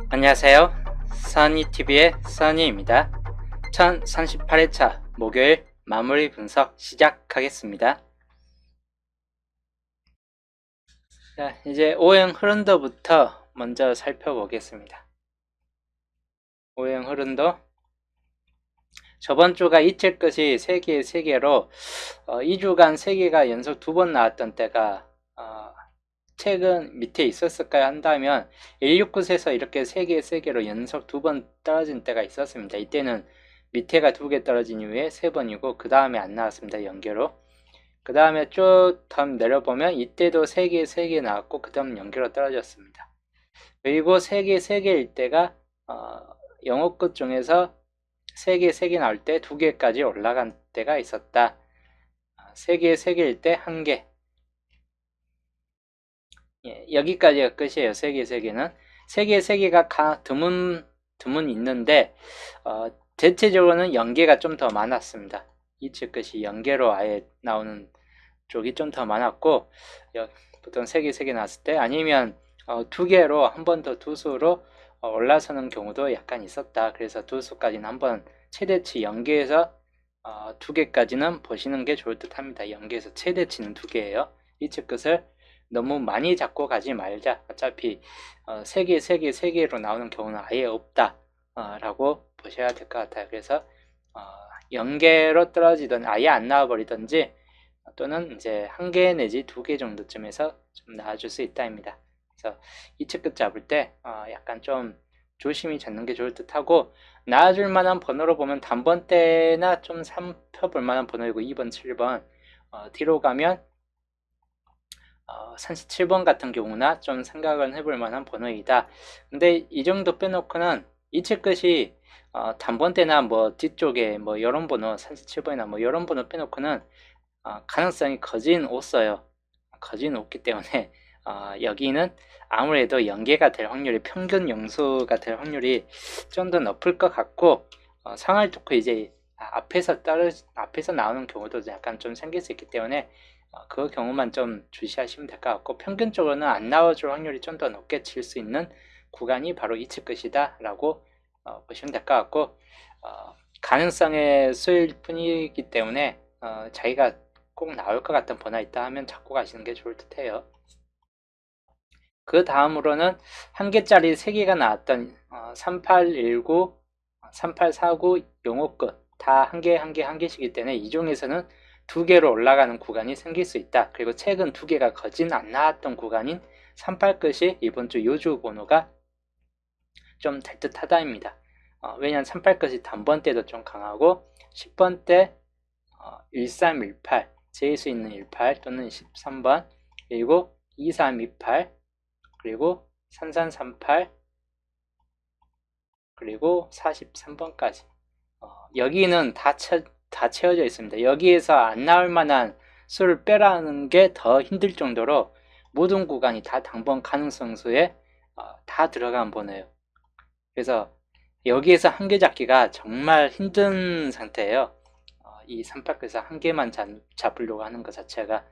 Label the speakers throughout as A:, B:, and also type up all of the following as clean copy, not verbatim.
A: 안녕하세요. 써니TV의 써니입니다. 1038회차 목요일 마무리 분석 시작하겠습니다. 자, 이제 오행 흐름도부터 먼저 살펴보겠습니다. 오행 흐름도 저번 주가 이틀 끝이 3개로 2주간 3개가 연속 2번 나왔던 때가 최근 밑에 있었을까요? 한다면 169에서 이렇게 3개로 연속 2번 떨어진 때가 있었습니다. 이때는 밑에가 2개 떨어진 이후에 3번이고 그 다음에 안 나왔습니다. 연계로. 그 다음에 쭉 더 내려보면 이때도 3개 나왔고 그 다음 연계로 떨어졌습니다. 그리고 3개일 때가 영어 끝 중에서 3개 나올 때 2개까지 올라간 때가 있었다. 3개일 때 1개. 예, 여기까지가 끝이에요. 3개는 3개가 드문 있는데 대체적으로는 연계가 좀 더 많았습니다. 이치 끝이 연계로 아예 나오는 쪽이 좀 더 많았고 보통 3개 나왔을 때 아니면 2개로 한 번 더 두수로 올라서는 경우도 약간 있었다. 그래서 두수까지는 한번 최대치 연계에서 2개까지는 보시는 게 좋을 듯 합니다. 연계에서 최대치는 2개예요. 이치 끝을 너무 많이 잡고 가지 말자. 어차피 3개로 나오는 경우는 아예 없다 라고 보셔야 될 것 같아요. 그래서 연계로 떨어지든 아예 안 나와버리든지 또는 이제 1개 내지 2개 정도쯤에서 좀 나와줄 수 있다입니다. 그래서 이치 끝 잡을 때 약간 좀 조심히 잡는 게 좋을 듯 하고, 나와줄 만한 번호로 보면 단번대나 좀 살펴볼 만한 번호이고 2번, 7번 뒤로 가면 37번 같은 경우나 좀 생각을 해볼 만한 번호이다. 근데 이 정도 빼놓고는 이치 끝이 단번대나 뭐 뒤쪽에 뭐 이런 번호 37번이나 뭐 이런 번호 빼놓고는 가능성이 거진 없어요. 거진 없기 때문에 여기는 아무래도 연계가 될 확률이, 평균 영수가 될 확률이 좀 더 높을 것 같고, 상할 좋고 이제 앞에서 나오는 경우도 약간 좀 생길 수 있기 때문에 그 경우만 좀 주시하시면 될 것 같고, 평균적으로는 안 나와줄 확률이 좀 더 높게 칠 수 있는 구간이 바로 이치 끝이다 라고 보시면 될 것 같고, 가능성의 수일 뿐이기 때문에 자기가 꼭 나올 것 같은 번호 있다 하면 잡고 가시는 게 좋을 듯 해요. 그 다음으로는 1개짜리 3개가 나왔던 3819, 3849, 용호끝 다 한 개씩이기 때문에 이 중에서는 2개로 올라가는 구간이 생길 수 있다. 그리고 최근 2개가 거진 안 나왔던 구간인 38끝이 이번 주 요주 번호가 좀 될 듯 하다입니다. 왜냐하면 38끝이 단번대도 좀 강하고 10번대 1318, 제일 수 있는 18 또는 13번, 그리고 2328, 그리고 3338, 그리고 43번까지 여기는 다 채워져 있습니다. 여기에서 안 나올 만한 수를 빼라는 게 더 힘들 정도로 모든 구간이 다 당번 가능성수에 다 들어간 번호예요. 그래서 여기에서 1개 잡기가 정말 힘든 상태예요. 이 38끝에서 1개만 잡으려고 하는 것 자체가.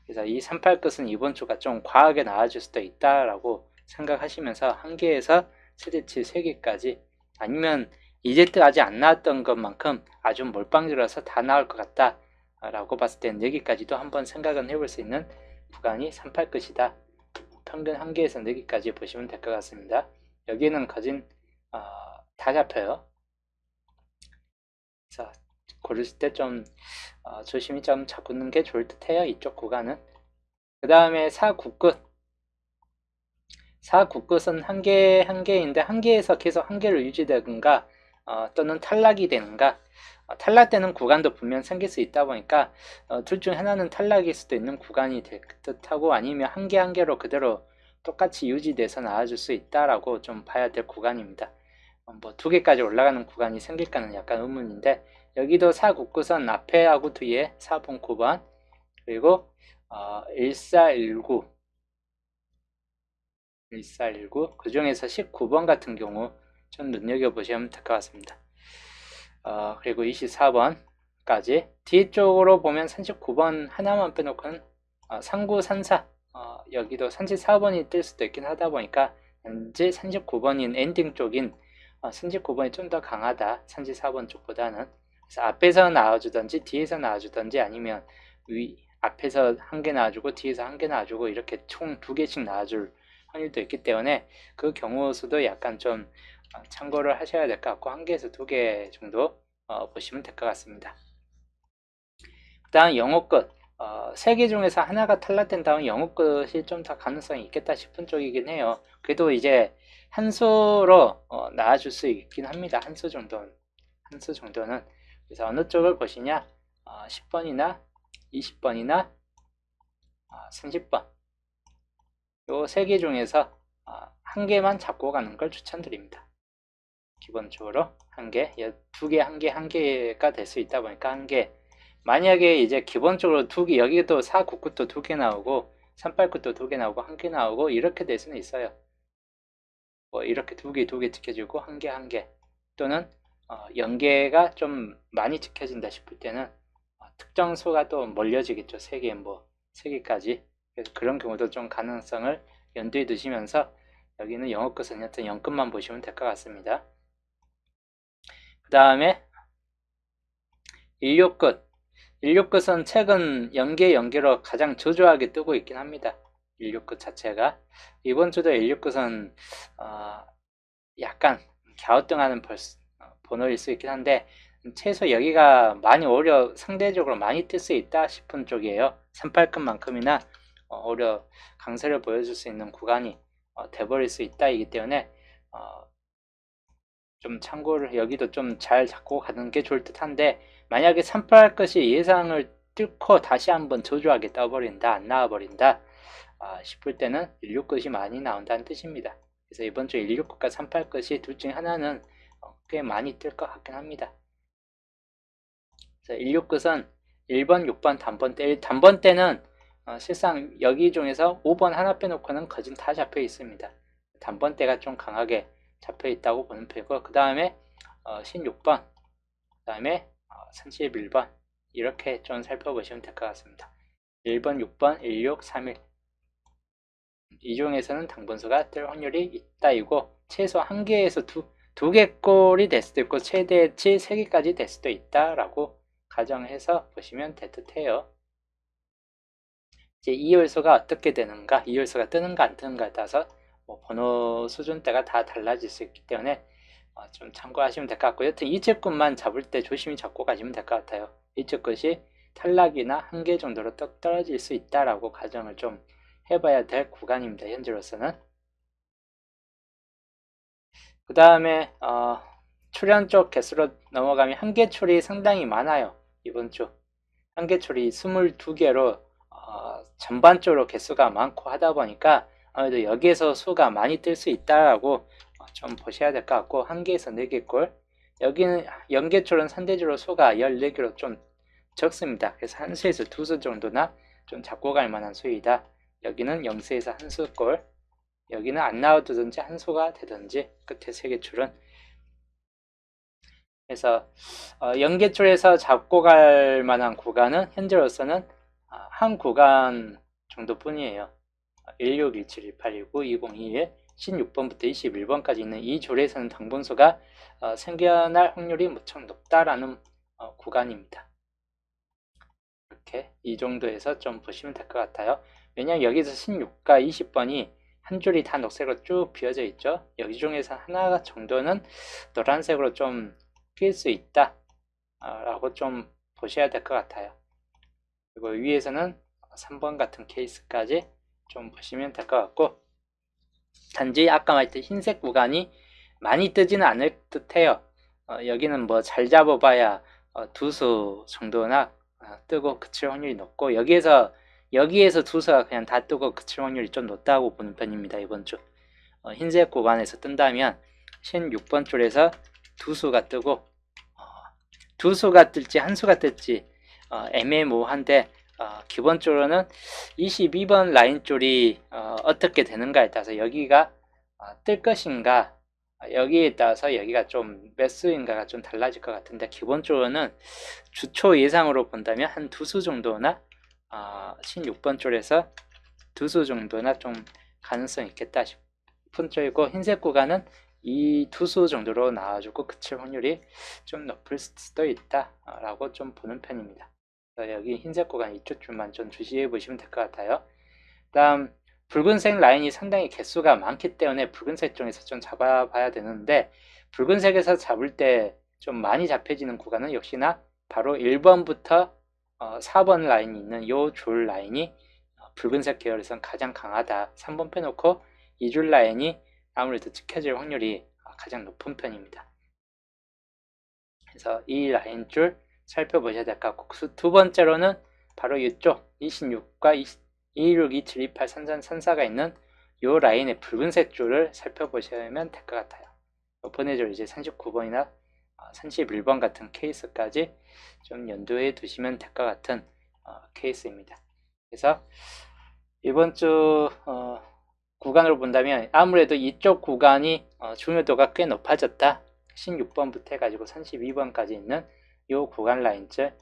A: 그래서 이 38끝은 이번 주가 좀 과하게 나와줄 수도 있다라고 생각하시면서 1개에서 최대치 3개까지, 아니면 이제까지 안 나왔던 것만큼 아주 몰빵들어서 다 나올 것 같다 라고 봤을 때는 여기까지도 한번 생각은 해볼 수 있는 구간이 38끝이다. 평균 1개에서 4개까지 보시면 될 것 같습니다. 여기는 거진 다 잡혀요. 그래서 고르실 때 좀 조심히 좀 잡는 게 좋을 듯 해요. 이쪽 구간은. 그 다음에 4구끝. 4구끝은 1개인데 1개에서 계속 1개로 유지되든가 또는 탈락이 되는가. 탈락되는 구간도 분명 생길 수 있다 보니까 둘 중 하나는 탈락일 수도 있는 구간이 될 듯하고, 아니면 1개로 그대로 똑같이 유지돼서 나와줄 수 있다라고 좀 봐야 될 구간입니다. 뭐 2개까지 올라가는 구간이 생길까는 약간 의문인데, 여기도 4구끝은 앞에하고 뒤에 4번, 9번, 그리고 1419, 그 중에서 19번 같은 경우 좀 눈여겨보시면 될 것 같습니다. 그리고 24번까지 뒤쪽으로 보면 39번 하나만 빼놓고는 3934, 여기도 34번이 뜰 수도 있긴 하다 보니까 단지 39번인 엔딩 쪽인 39번이 좀 더 강하다. 34번 쪽보다는. 그래서 앞에서 나와주던지 뒤에서 나와주던지 아니면 앞에서 한 개 나와주고 뒤에서 한 개 나와주고 이렇게 총 2개씩 나와줄 확률도 있기 때문에 그 경우 수도 약간 좀 참고를 하셔야 될 것 같고 1개에서 2개 정도 보시면 될 것 같습니다. 그 다음 영어 끝 3개 중에서 하나가 탈락된다면 영어 끝이 좀 더 가능성이 있겠다 싶은 쪽이긴 해요. 그래도 이제 한 수로 나와줄 수 있긴 합니다. 한 수 정도는 그래서 어느 쪽을 보시냐 10번이나 20번이나 30번 요 3개 중에서 한 개만 잡고 가는 걸 추천드립니다. 기본적으로 한 개, 2개, 한 개가 될 수 있다 보니까 한 개. 만약에 이제 기본적으로 2개, 여기도 4, 9, 9도 2개 나오고 38, 9도 2개 나오고 1개 나오고 이렇게 될 수는 있어요. 뭐 이렇게 2개 지켜지고 한 개 또는 연계가 좀 많이 지켜진다 싶을 때는 특정 수가 또 몰려지겠죠. 3개, 뭐 3개까지. 그래서 그런 경우도 좀 가능성을 염두에 두시면서 여기는 영어 끝은 여튼 0끝만 보시면 될 것 같습니다. 그 다음에 인류 끝은 최근 연계로 가장 저조하게 뜨고 있긴 합니다. 인류 끝 자체가. 이번 주도 인류 끝은 약간 갸우뚱하는 번호일 수 있긴 한데 최소 여기가 많이 오히려 상대적으로 많이 뜰 수 있다 싶은 쪽이에요. 38급만큼이나 오히려 강세를 보여줄 수 있는 구간이 돼버릴 수 있다 이기 때문에 좀 참고를 여기도 좀 잘 잡고 가는 게 좋을 듯 한데 만약에 38 것이 예상을 뚫고 다시 한번 저조하게 떠버린다 안 나와버린다 싶을 때는 16끝이 많이 나온다는 뜻입니다. 그래서 이번 주 16끝과 38끝이 둘 중에 하나는 꽤 많이 뜰 것 같긴 합니다. 그래서 16끝은 1번, 6번 단번 때는 실상 여기 중에서 5번 하나 빼놓고는 거진 다 잡혀 있습니다. 단번 때가 좀 강하게 잡혀 있다고 보는 편이고 그 다음에 16번 그 다음에 31번 이렇게 좀 살펴보시면 될 것 같습니다. 1번, 6번, 16, 31 이 중에서는 당분수가 뜰 확률이 있다이고 최소 1개에서 2개 꼴이 될 수도 있고 최대치 3개까지 될 수도 있다라고 가정해서 보시면 될 듯해요. 이제 이 요소가 어떻게 되는가, 이 요소가 뜨는가 안 뜨는가에 따라서 번호 수준대가 다 달라질 수 있기 때문에 좀 참고하시면 될 것 같고 여튼 이채권만 잡을 때 조심히 잡고 가시면 될 것 같아요. 이채권이 탈락이나 1개 정도로 떨어질 수 있다라고 가정을 좀 해봐야 될 구간입니다. 현재로서는. 그 다음에 출연 쪽 개수로 넘어가면 한계출이 상당히 많아요. 이번 주 한계출이 22개로 전반적으로 개수가 많고 하다 보니까 아무래도 여기에서 수가 많이 뜰 수 있다라고 좀 보셔야 될 것 같고 1개에서 4개꼴 여기는 연계출은 상대적으로 수가 14개로 좀 적습니다. 그래서 한 수에서 2수 정도나 좀 잡고 갈 만한 수이다. 여기는 0수에서 한 수꼴 여기는 안 나와두든지 한 수가 되든지 끝에 3개출은 그래서 연계출에서 잡고 갈 만한 구간은 현재로서는 한 구간 정도뿐이에요. 16, 17, 18, 19, 2021, 16번부터 21번까지 있는 이 줄에서는 당분수가 생겨날 확률이 무척 높다라는 구간입니다. 이렇게 이 정도에서 좀 보시면 될 것 같아요. 왜냐하면 여기서 16과 20번이 한 줄이 다 녹색으로 쭉 비어져 있죠. 여기 중에서 하나 정도는 노란색으로 좀 낄 수 있다 라고 좀 보셔야 될 것 같아요. 그리고 위에서는 3번 같은 케이스까지 좀 보시면 될 것 같고 단지 아까 말했던 흰색 구간이 많이 뜨지는 않을 듯 해요. 여기는 뭐 잘 잡아봐야 2수 정도나 뜨고 그칠 확률이 높고 여기에서 2수가 그냥 다 뜨고 그칠 확률이 좀 높다고 보는 편입니다. 이번 주 흰색 구간에서 뜬다면 16번 줄에서 2수가 뜨고 2수가 뜰지 1수가 뜰지 애매모호한데 기본적으로는 22번 라인 줄이 어떻게 되는가에 따라서 여기가 뜰 것인가 여기에 따라서 여기가 좀 몇 수인가가 좀 달라질 것 같은데 기본적으로는 주초 예상으로 본다면 한 2수 정도나 16번 줄에서 2수 정도나 좀 가능성 있겠다 높은 쪽이고 흰색 구간은 이 두 수 정도로 나와주고 그칠 확률이 좀 높을 수도 있다 라고 좀 보는 편입니다. 여기 흰색 구간 이쪽 줄만 좀 주시해 보시면 될 것 같아요. 다음 붉은색 라인이 상당히 개수가 많기 때문에 붉은색 쪽에서 좀 잡아봐야 되는데 붉은색에서 잡을 때 좀 많이 잡혀지는 구간은 역시나 바로 1번부터 4번 라인이 있는 이 줄 라인이 붉은색 계열에선 가장 강하다. 3번 빼놓고 이 줄 라인이 아무래도 지켜질 확률이 가장 높은 편입니다. 그래서 이 라인 줄 살펴보셔야 될 것 같고 두 번째로는 바로 이쪽 26과 216, 2728, 33, 34가 있는 이 라인의 붉은색 줄을 살펴보시면 될 것 같아요. 보내줄 이제 39번이나 31번 같은 케이스까지 좀 연두해 두시면 될 것 같은 케이스입니다. 그래서 이번 주 구간으로 본다면 아무래도 이쪽 구간이 중요도가 꽤 높아졌다. 16번부터 해가지고 32번까지 있는 이 구간 라인줄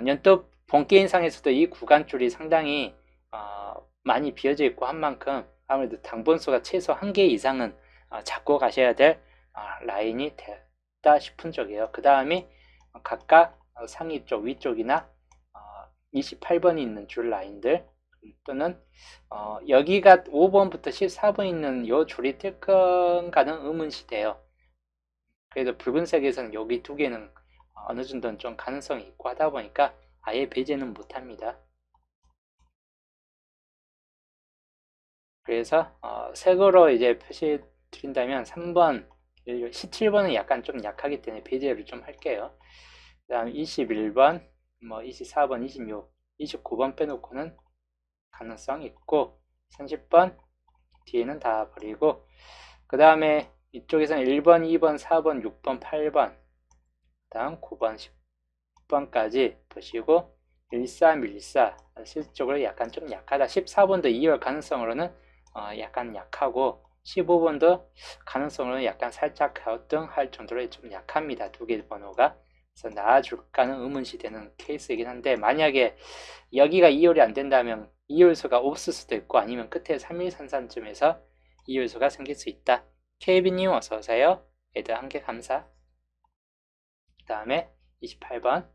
A: 연도 본게임상에서도 이 구간줄이 상당히 많이 비어져 있고 한 만큼 아무래도 당번수가 최소 1개 이상은 잡고 가셔야 될 라인이 됐다 싶은 쪽이에요. 그 다음이 각각 상위 쪽 위쪽이나 28번이 있는 줄 라인들 또는 여기가 5번부터 14번 있는 이 줄이 뜰 건가는 의문시돼요. 그래도 붉은색에서는 여기 두 개는 어느 정도는 좀 가능성이 있고 하다 보니까 아예 배제는 못합니다. 그래서 색으로 이제 표시해 드린다면 3번, 17번은 약간 좀 약하기 때문에 배제를 좀 할게요. 그 다음 21번, 24번, 26, 29번 빼놓고는 가능성이 있고 30번 뒤에는 다 버리고 그 다음에 이쪽에서는 1번, 2번, 4번, 6번, 8번 그 다음 9번, 10번까지 보시고 13, 14 실질적으로 약간 좀 약하다. 14번도 2열 가능성으로는 약간 약하고 15번도 가능성으로는 약간 살짝 갸우뚱할 정도로 좀 약합니다. 두 개 번호가. 그래서 나아줄까는 의문시되는 케이스이긴 한데 만약에 여기가 2열이 안 된다면 2열수가 없을 수도 있고 아니면 끝에 3133쯤에서 2열수가 생길 수 있다. 케이비님 어서오세요. 애들 한 개 감사. 그 다음에 28번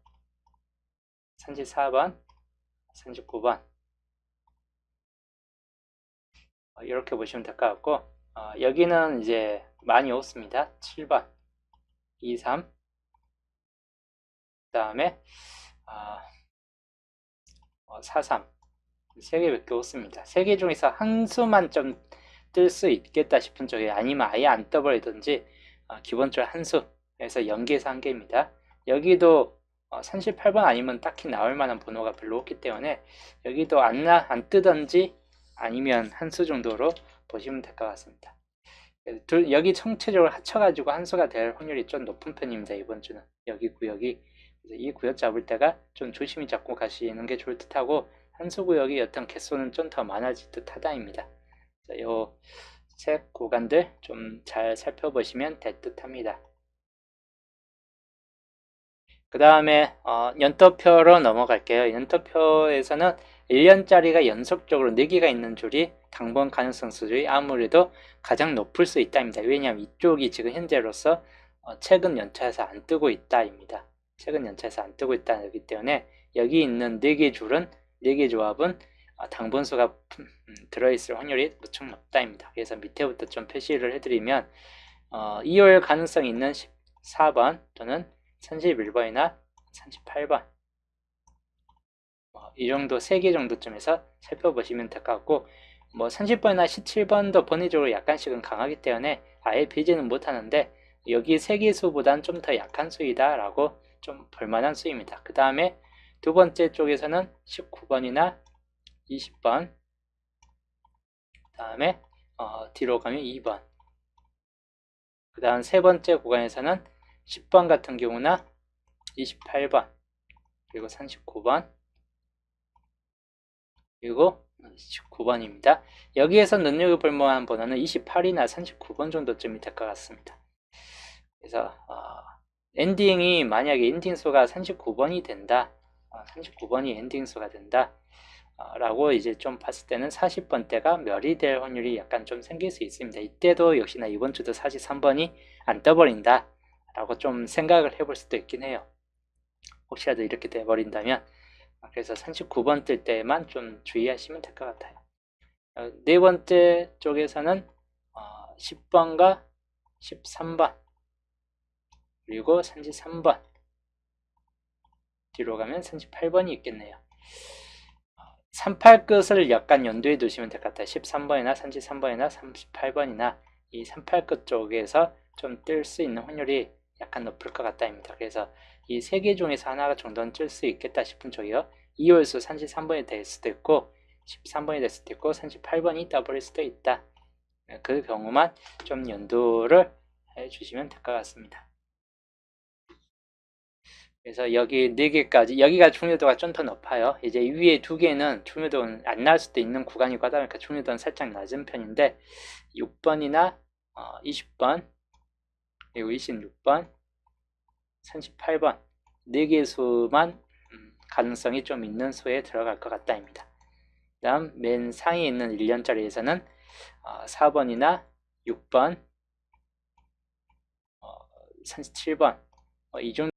A: 34번 39번 이렇게 보시면 될 것 같고 여기는 이제 많이 없습니다. 7번 23 그 다음에 43 3개밖에 없습니다. 3개 중에서 한 수만 좀 뜰 수 있겠다 싶은 쪽에 아니면 아예 안 떠버리든지 기본적으로 한 수에서 연계해서 한 개입니다. 여기도 38번 아니면 딱히 나올 만한 번호가 별로 없기 때문에 여기도 안 뜨든지 아니면 한 수 정도로 보시면 될 것 같습니다. 여기 전체적으로 합쳐가지고 한 수가 될 확률이 좀 높은 편입니다. 이번 주는 여기 구역이 이 구역 잡을 때가 좀 조심히 잡고 가시는 게 좋을 듯하고 한 수 구역이 어떤 개수는 좀 더 많아질 듯하다입니다. 요 색 구간들 좀 잘 살펴보시면 될 듯합니다. 그 다음에 연도표로 넘어갈게요. 연도표에서는 1년짜리가 연속적으로 4개가 있는 줄이 당번 가능성 수준이 아무래도 가장 높을 수 있다입니다. 왜냐하면 이쪽이 지금 현재로서 최근 연차에서 안 뜨고 있다입니다. 최근 연차에서 안 뜨고 있다기 때문에 여기 있는 4개 줄은 4개 조합은 당번수가 들어있을 확률이 무척 높다입니다. 그래서 밑에부터 좀 표시를 해드리면 2월 가능성이 있는 14번 또는 31번이나 38번 이 정도 3개 정도쯤에서 살펴보시면 될 것 같고 30번이나 17번도 번외적으로 약간씩은 강하기 때문에 아예 배제는 못하는데 여기 3개 수보단 좀 더 약한 수이다 라고 좀 볼만한 수입니다. 그 다음에 두 번째 쪽에서는 19번이나 20번 그 다음에 뒤로 가면 2번 그 다음 세 번째 구간에서는 10번 같은 경우나 28번 그리고 39번 그리고 19번입니다. 여기에서 눈여겨볼 만한 번호는 28이나 39번 정도쯤이 될 것 같습니다. 그래서 엔딩이 만약에 엔딩 수가 39번이 된다 39번이 엔딩 수가 된다 라고 이제 좀 봤을 때는 40번대가 멸이 될 확률이 약간 좀 생길 수 있습니다. 이때도 역시나 이번 주도 43번이 안 떠버린다 라고 좀 생각을 해볼 수도 있긴 해요. 혹시라도 이렇게 돼버린다면. 그래서 39번 뜰 때만 좀 주의하시면 될 것 같아요. 네 번째 쪽에서는 10번과 13번 그리고 33번 뒤로 가면 38번이 있겠네요. 38끝을 약간 연두에 두시면 될 것 같아요. 13번이나 33번이나 38번이나 이 38끝 쪽에서 좀 뜰 수 있는 확률이 약간 높을 것 같다입니다. 그래서 이 세 개 중에서 하나 정도는 뜰 수 있겠다 싶은 쪽이요. 2홀수 33번이 될 수도 있고 13번이 될 수도 있고 38번이 떠버릴 수도 있다. 그 경우만 좀 연두를 해주시면 될 것 같습니다. 그래서 여기 4개까지 여기가 중요도가 좀 더 높아요. 이제 위에 2개는 중요도는 안 날 수도 있는 구간이고 하다 보니까 중요도는 살짝 낮은 편인데 6번이나 20번 그리고 26번 38번 4개 수만 가능성이 좀 있는 수에 들어갈 것 같다입니다. 그 다음 맨 상위에 있는 1년짜리에서는 4번이나 6번 37번 이 정도